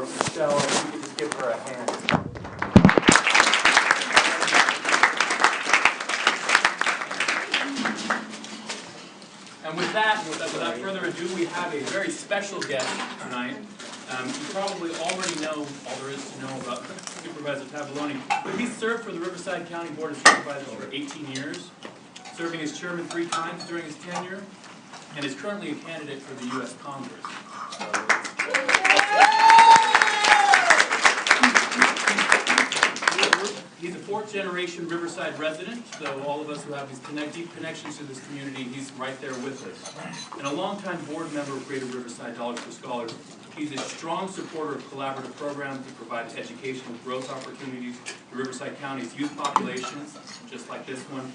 for Michelle, if you could just give her a hand. And with that, without further ado, we have a very special guest tonight. You probably already know all there is to know about Supervisor Tavaglione, but he's served for the Riverside County Board of Supervisors for 18 years, serving as chairman 3 times during his tenure, and is currently a candidate for the U.S. Congress. He's a 4th-generation Riverside resident, so all of us who have these deep connections to this community, he's right there with us. And a longtime board member of Greater Riverside Dollars for Scholars, he's a strong supporter of collaborative programs that provide educational growth opportunities to Riverside County's youth populations, just like this one.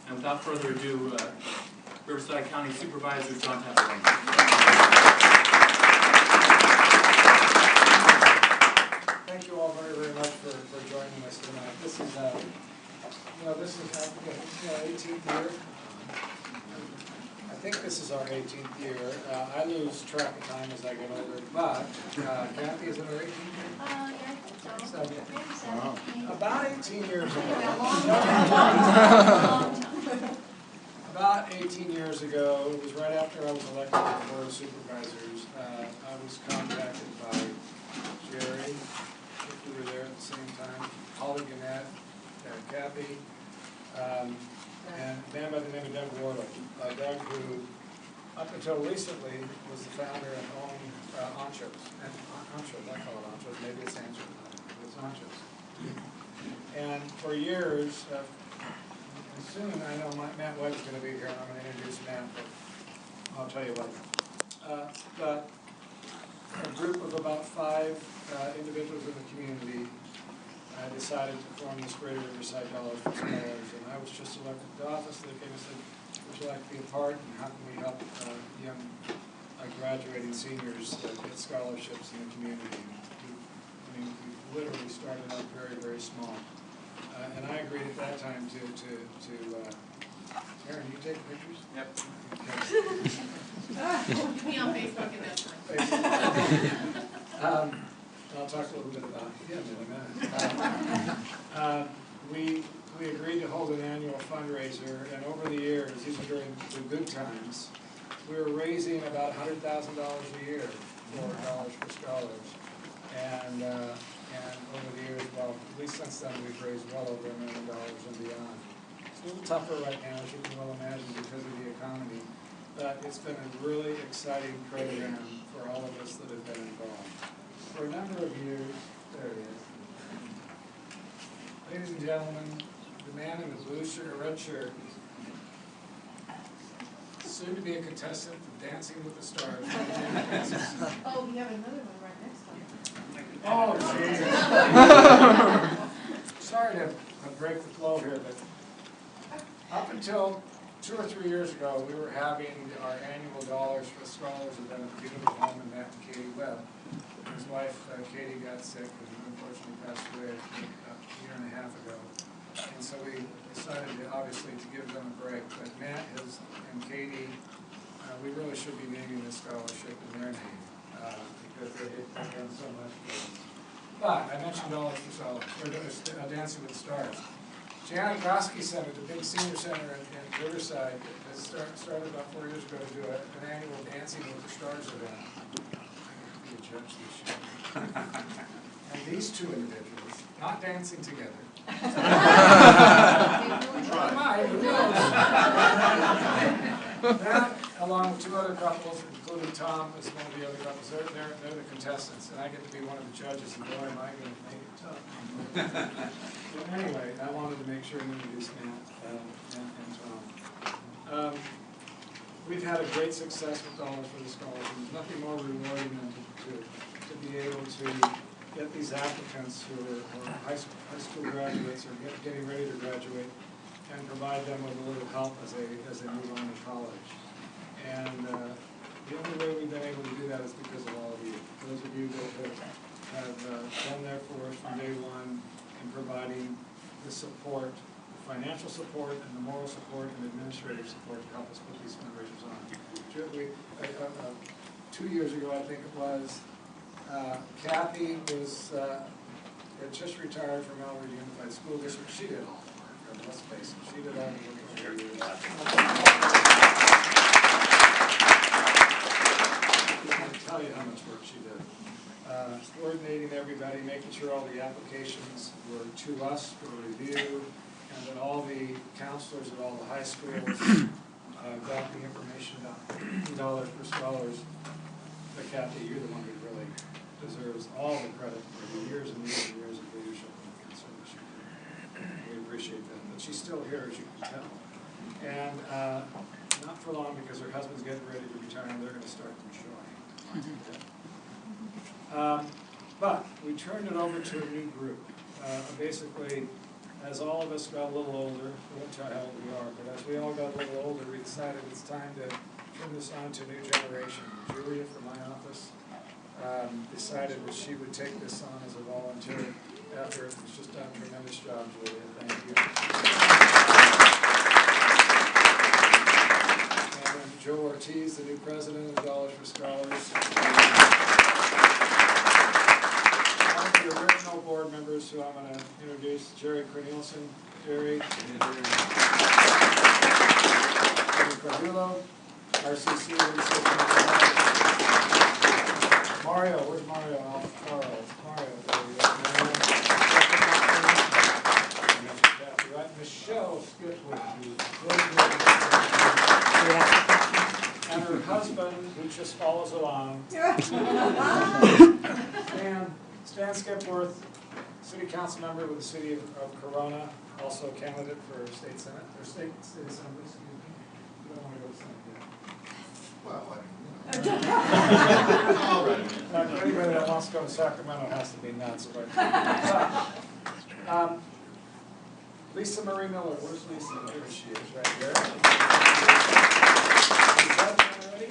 And without further ado, Riverside County Supervisor John Tavaglione. Thank you all very, very much for joining us tonight. This is, this is our 18th year. I think this is our 18th year. I lose track of time as I get older, but Kathy, is it our 18th year? Yeah, I think so. 17. Wow. About 18 years ago. About 18 years ago, it was right after I was elected to the Board of Supervisors, I was contacted by Jerry, if we were there at the same time, Holly Gannett, Kathy, and a man by the name of Doug Wardle. Doug, who up until recently was the founder and owned Anchos. And Anchos, I call it Anchos, maybe it's Anchos, it's Anchos. And for years, and soon I know Matt Webb's going to be here and I'm going to introduce Matt, but I'll tell you what. But a group of about 5 individuals in the community decided to form this Greater Riverside Dollars for Scholars, and I was just elected to office. They came and said, would you like to be a part, and how can we help young graduating seniors get scholarships in the community? We literally started out very, very small. And I agreed at that time to Aaron, you take pictures? Yep. Be on Facebook and that's fine. I'll talk a little bit about him in a minute. We agreed to hold an annual fundraiser, and over the years, even during the good times, we were raising about $100,000 a year for Dollars for Scholars. And over the years, well, at least since then, we've raised well over $1 million and beyond. It's a little tougher right now, as you can well imagine, because of the economy. But it's been a really exciting program for all of us that have been involved. For a number of years, there it is. Ladies and gentlemen, the man in the blue shirt, red shirt, soon to be a contestant for Dancing with the Stars. Oh, we have another one right next time. Oh, geez. Sorry to break the flow here, but up until 2 or 3 years ago, we were having our annual Dollars for Scholars event at the beautiful home in Matt and Katie Webb. His wife, Katie, got sick and unfortunately passed away a year and a half ago. And so we decided, obviously, to give them a break. But Matt and Katie, we really should be naming this scholarship in their name because they've done so much for us. But I mentioned Dollars for Scholars, or Dancing with the Stars. Janet Goski Center, the big senior center in Riverside, has started about 4 years ago to do an annual Dancing with the Stars event. Be a judge this year. And these 2 individuals, not dancing together. That, along with 2 other couples, including Tom, is one of the other couples. They're the contestants, and I get to be one of the judges. And boy, am I going to make it tough. Well, anyway, I wanted to make sure to introduce Matt and Tom. We've had a great success with Dollars for the Scholars, and there's nothing more rewarding than to be able to get these applicants who are high school graduates or getting ready to graduate and provide them with a little help as they move on to college. And the only way we've been able to do that is because of all of you. Those of you that have been there for us from day one in providing the support, the financial support, and the moral support and administrative support to help us put these fundraisers on. 2 years ago, I think it was, Kathy was, had just retired from Elwood Unified School District. She did all the work, let's face it, she did all the work over the years. I can't tell you how much work she did. Coordinating everybody, making sure all the applications were to us for review, and that all the counselors at all the high schools got the information about dollars for scholars. But Kathy, you're the one who really deserves all the credit for the years and years and years of leadership and service. We appreciate that. But she's still here, as you can tell. And not for long, because her husband's getting ready to retire and they're going to start enjoying. But we turned it over to a new group. Basically, as all of us got a little older, we won't tell you how old we are, but as we all got a little older, we decided it's time to turn this on to a new generation. Julia from my office decided that she would take this on as a volunteer effort. It's just done a tremendous job, Julia. Thank you. And then Joe Ortiz, the new president of Dollars for Scholars. One of the original board members who I'm going to introduce, Jerry Cornelison. Jerry. Cardulo, RCC. Mario, where's Mario? Charles. Mario, there we go. Right. Michelle Skipwood, and her husband, who just follows along. Stan Skipworth, city council member with the city of Corona, also a candidate for state senate, or state assembly, excuse me. You don't want to go to senate yet. Well, I mean, Anybody that wants to go to Sacramento has to be nuts, but. Lisa Marie Miller, where's Lisa? There she is, right here. Is that already?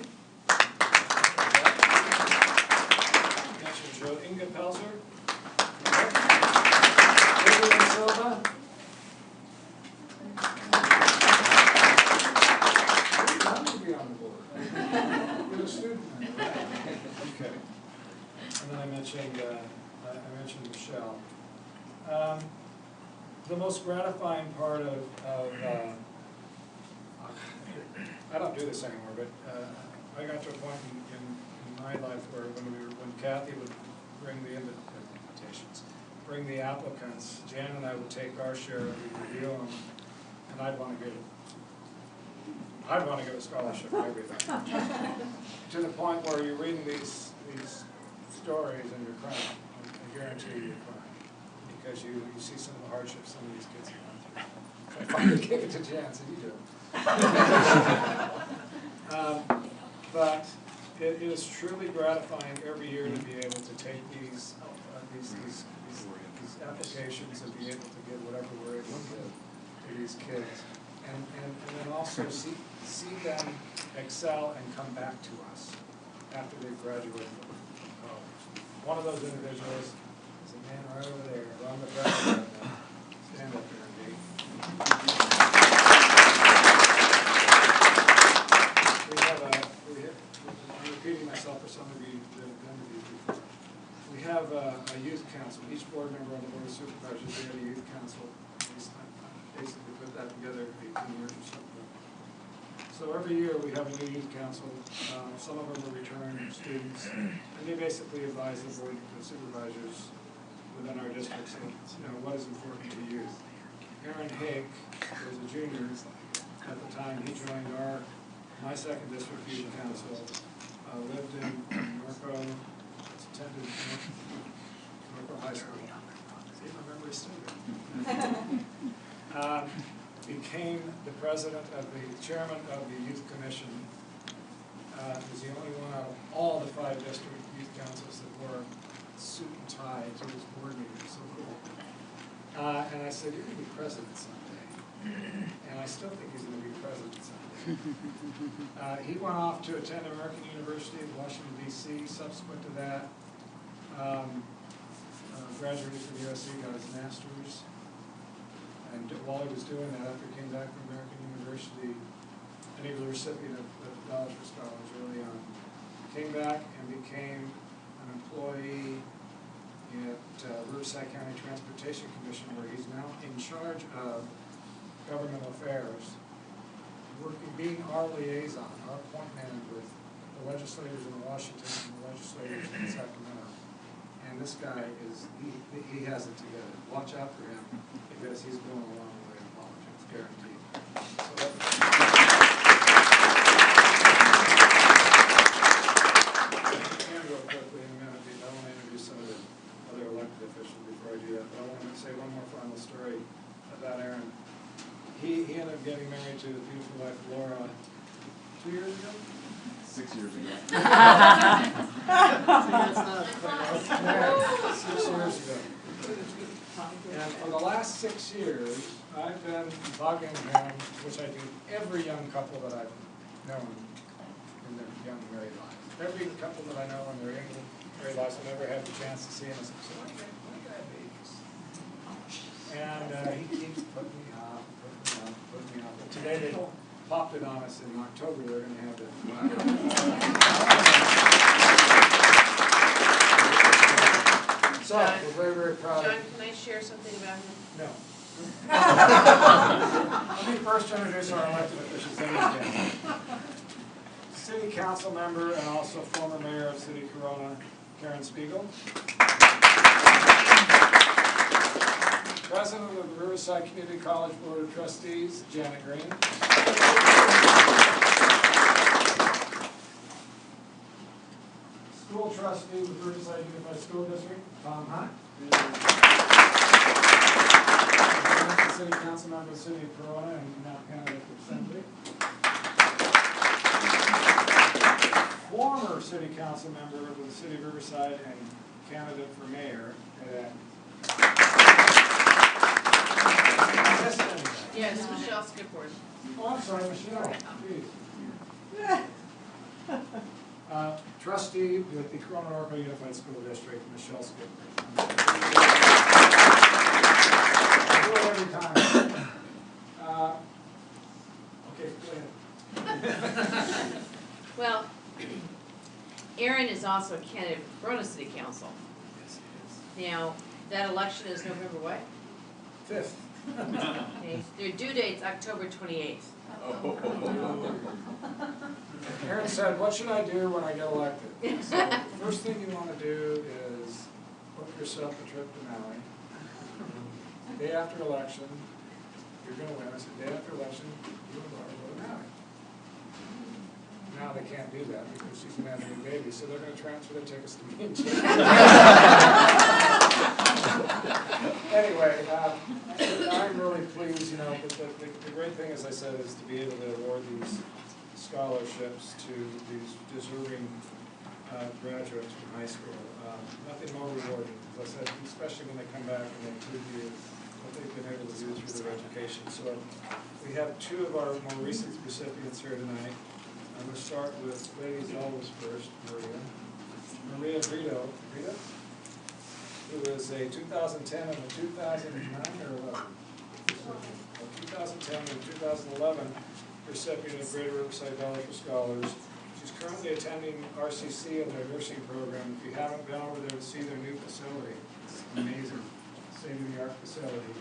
Mentioned Joe Inga Pelzer. Vivian Silva. How many be on the board? You're a student. Okay. And then I mentioned Michelle. The most gratifying part of I don't do this anymore, but I got to a point in my life where when Kathy would bring the invitations, bring the applicants, Jan and I would take our share and we'd review them, and I'd want to give a scholarship for everything. To the point where you're reading these stories and you're crying. I guarantee you're crying. Because you see some of the hardships some of these kids have gone through. So I finally gave it to Jan, so you do. But it is truly gratifying every year to be able to take these applications and be able to give whatever we're able to give to these kids. And then also see them excel and come back to us after they've graduated from college. One of those individuals is a man right over there, Ron McGregor. Stand up here, Indeed. I'm repeating myself for some of you that have been to these before. We have a youth council. Each board member on the board of supervisors, they have a youth council. Basically put that together 18 years or something. So every year we have a new youth council. Some of them are returning students, and they basically advise the board of supervisors within our districts of what is important to youth. Aaron Hake was a junior at the time. He joined my second district youth council. Lived in Norco, attended Norco High School. See, my memory's still good. Became the president of the chairman of the youth commission. Was the only one out of all the 5 district youth councils that wore suit and tie to his board meeting. So cool. And I said, "You're going to be president someday." And I still think he's going to be president someday. He went off to attend American University in Washington, D.C. Subsequent to that, graduated from USC, got his master's. And while he was doing that, after he came back from American University, and he was a recipient of Dollars for Scholars early on, came back and became an employee at Riverside County Transportation Commission, where he's now in charge of government affairs, being our liaison, our point man with the legislators in Washington and the legislators in Sacramento. And this guy he has it together. Watch out for him, because he's going a long way in politics, guaranteed. So and real quickly in a minute, I want to introduce some of the other elected officials before I do that, but I want to say one more final story about Aaron. He ended up getting married to the beautiful wife Laura 2 years ago? 6 years ago. 6 years ago. And for the last 6 years, I've been bugging him, which I do every young couple that I've known in their young married lives. Every couple that I know in their young married lives, I've never had the chance to see him. I said, so when are you gonna have babies? And he keeps putting me off. But today they popped it on us in October. They're going to have it. So we're very, very proud. John, can I share something about him? No. Let me first introduce our elected officials. Again. City council member and also former mayor of City Corona, Karen Spiegel. President of the Riverside Community College Board of Trustees, Janet Green. School trustee with Riverside Unified School District, Tom Hunt. City council member of the City of Corona and now candidate for Assembly. Former city council member of the City of Riverside and candidate for mayor. Yes, Michelle Skipworth. Oh, I'm sorry, Michelle. Please. Trustee with the Corona Norco Unified School District, Michelle Skipworth. I do it every time. Okay, go ahead. Well, Aaron is also a candidate for Corona City Council. Yes, it Now, that election is November what? is. 5th. Okay, their due date's October 28th. Aaron said, what should I do when I get elected? So, first thing you want to do is book yourself a trip to Maui. Day after election, you're going to win. I said, day after election, you and Laura go to Maui. Now they can't do that because she's going to have a new baby, so they're going to transfer their tickets to me and Jim. Anyway, I'm really pleased, you know, the great thing, as I said, is to be able to award these scholarships to these deserving graduates from high school. Nothing more rewarding, as I said, especially when they come back and they prove you what they've been able to do through their education. So we have two of our more recent recipients here tonight. I'm going to start with ladies always first, Maria Brito. Rita? Who is a 2010 and a 2009 or 11? 2010 and 2011 recipient of Greater Riverside Dollars for Scholars. She's currently attending RCC in their nursing program. If you haven't been over there to see their new facility, it's amazing, state-of-the-art facility.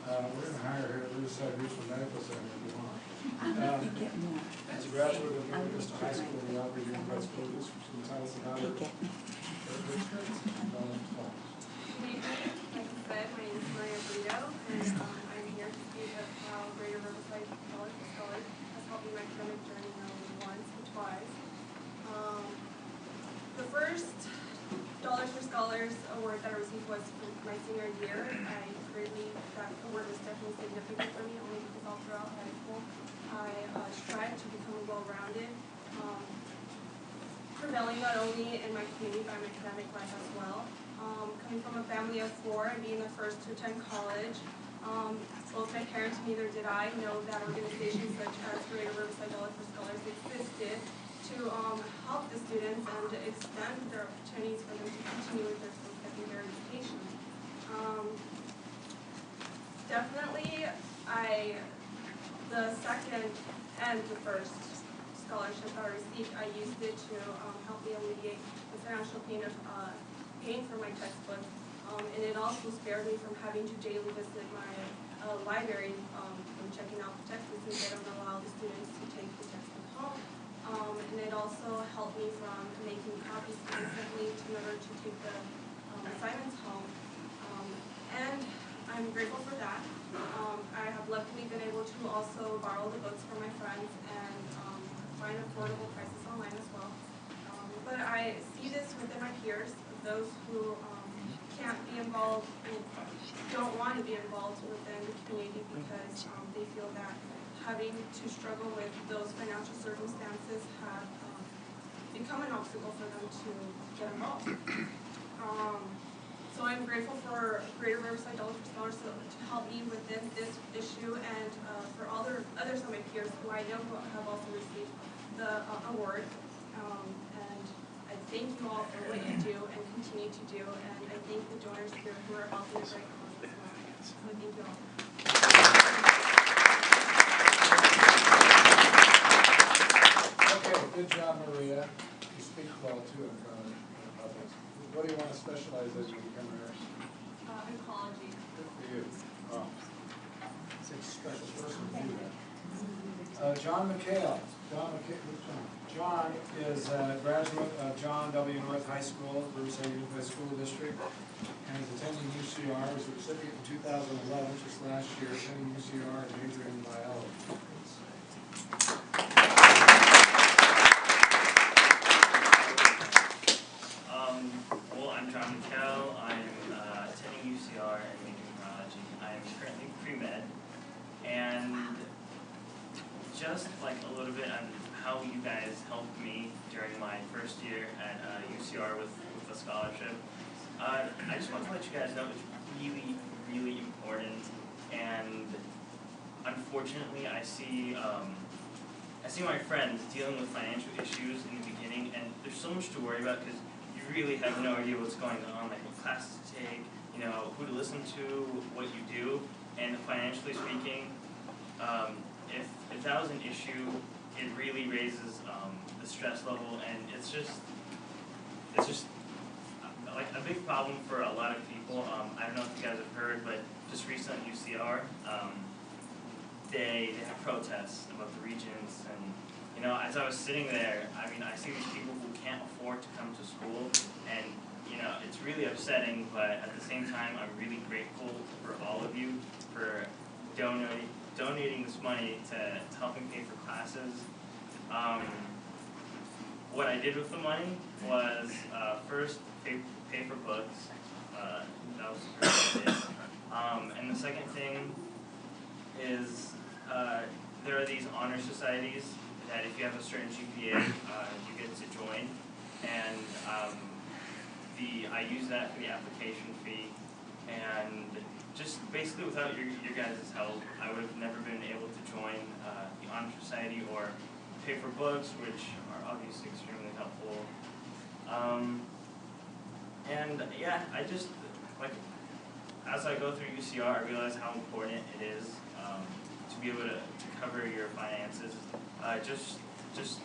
We're going to hire her at Riverside Regional Medical Center if you want. As a graduate of University Vista High School, the Aubrey Unified School District, she entitled to honor. Good evening. Like I said, my name is Maria Brito, and I'm here to speak of how Greater Riverside College for Scholars has helped me my academic journey not only once but twice. The first Dollars for Scholars award that I received was for my senior year. That award was definitely significant for me, only because all throughout high school I strived to become well-rounded, prevailing not only in my community but my academic life as well. Coming from a family of 4 and being the first to attend college, both my parents and neither did I know that organizations such as Greater Riverside Dollars for Scholars existed to help the students and extend their opportunities for them to continue with their post-secondary education. Definitely, the second and the first scholarship that I received, I used it to help me alleviate the financial pain of paying for my textbooks. And it also spared me from having to daily visit my library when checking out the textbooks, since they don't allow the students to take the textbook home. And it also helped me from making copies constantly in order to take the assignments home. And I'm grateful for that. I have luckily been able to also borrow the books from my friends and find affordable prices online as well. But I see this within my peers, those who can't be involved, don't want to be involved within the community because they feel that having to struggle with those financial circumstances have become an obstacle for them to get involved. So I'm grateful for Greater Riverside Dollar for Scholars to help me within this issue, and for others of my peers who I know who have also received the award. And I thank you all for what you do and continue to do, and I thank the donors here who are helping the great cause as well. So thank you all. Okay, good job, Maria. You speak well too in front of others. What do you want to specialize in when you become a nurse? Ecology. Good for you. Oh, it's a special person to do that. John McHale. John is a graduate of John W. North High School, Riverside Unified School District, and is attending UCR. He was a recipient in 2011, just last year, attending UCR and majoring in biology. Well, I'm John McHale. I'm attending UCR and majoring in biology. I'm currently pre-med, and just like a little bit on how you guys helped me during my first year at UCR with the scholarship. I just want to let you guys know it's really, really important, and unfortunately I see my friends dealing with financial issues in the beginning, and there's so much to worry about because you really have no idea what's going on, like what classes to take, you know, who to listen to, what you do, and financially speaking, if that was an issue, it really raises the stress level, and it's just like a big problem for a lot of people. I don't know if you guys have heard, but just recently at UCR, they have protests about the regents, and you know, as I was sitting there, I mean, I see these people who can't afford to come to school, and you know, it's really upsetting, but at the same time, I'm really grateful for all of you for donating this money to helping pay for classes. What I did with the money was first pay for books. That was the first thing I did. And the second thing is there are these honor societies that if you have a certain GPA, you get to join, and I use that for the application fee, and just basically without your guys' help, I would have never been able to join the honor society or pay for books, which are obviously extremely helpful. And yeah, I just, like, as I go through UCR, I realize how important it is to be able to cover your finances. Just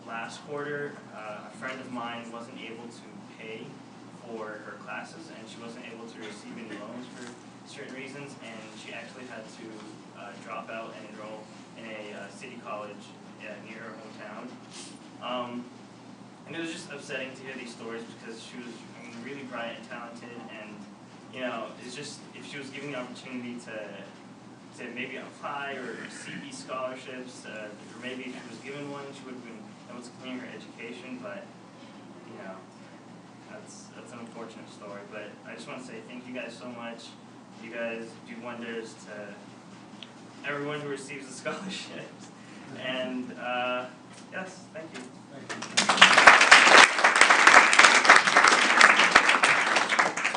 last quarter, a friend of mine wasn't able to pay for her classes, and she wasn't able to receive any loans for certain reasons, and she actually had to drop out and enroll in a city college near her hometown. And it was just upsetting to hear these stories because she was, I mean, really bright and talented, and you know, it's just, if she was given the opportunity to maybe apply or see these scholarships, or maybe if she was given one, she would have been able to continue her education, but you know, that's an unfortunate story. But I just want to say thank you guys so much. You guys do wonders to everyone who receives the scholarships. And yes, thank you.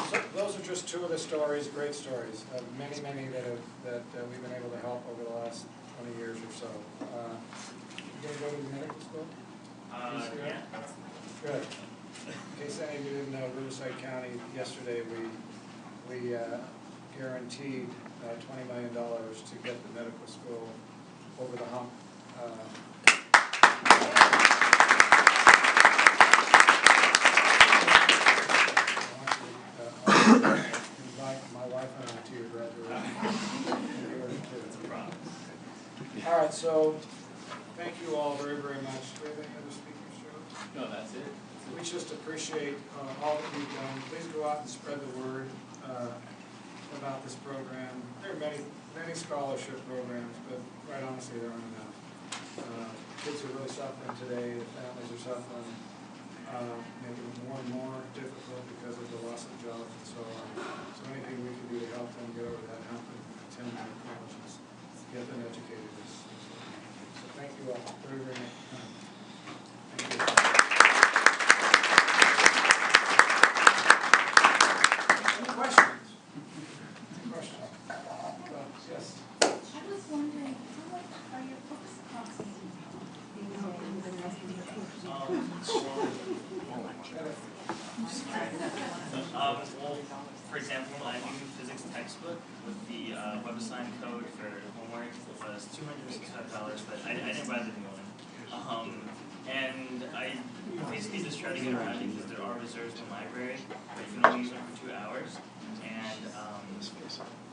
So those are just two of the stories, great stories, of many that we've been able to help over the last 20 years or so. You going to go to the medical school? Yeah. Good. In case any of you didn't know, Riverside County, yesterday we guaranteed $20 million to get the medical school over the hump. Invite my wife and I to your graduation. All right, so thank you all very, very much. Do we have any other speakers, Joe? No, that's it. We just appreciate all that you've done. Please go out and spread the word about this program. There are many scholarship programs, but quite honestly, there aren't enough. Kids are really suffering today. The families are suffering, making it more and more difficult because of the loss of jobs and so on. So anything we can do to help them get over that hump and attend their colleges, get them educated is. So thank you all very, very much. Thank you. Any questions? Any questions? Yes. I was wondering, how much are your books costing? Well, for example, I do physics textbook with the web assigned code for homework. It was $265, but I didn't buy the new one. And I basically just try to get around it because there are reserves in the library, but you can only use them for 2 hours. And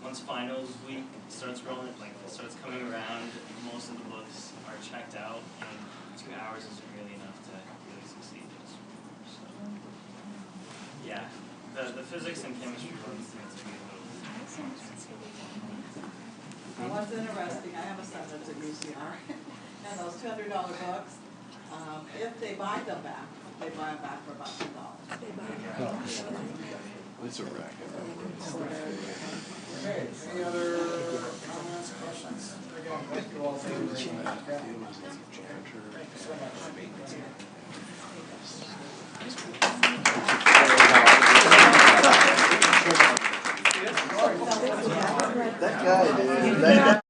once finals week starts rolling, like it starts coming around, most of the books are checked out, and 2 hours isn't really enough to really succeed. So, yeah, the physics and chemistry ones tend to be a little. What's interesting, I have a son that's at UCR, and those $200 books, if they buy them back, they buy them back for about $2. It's a racket. Okay, any other comments, questions? Again, thank you all very, very much. Thank you so much. That guy, dude.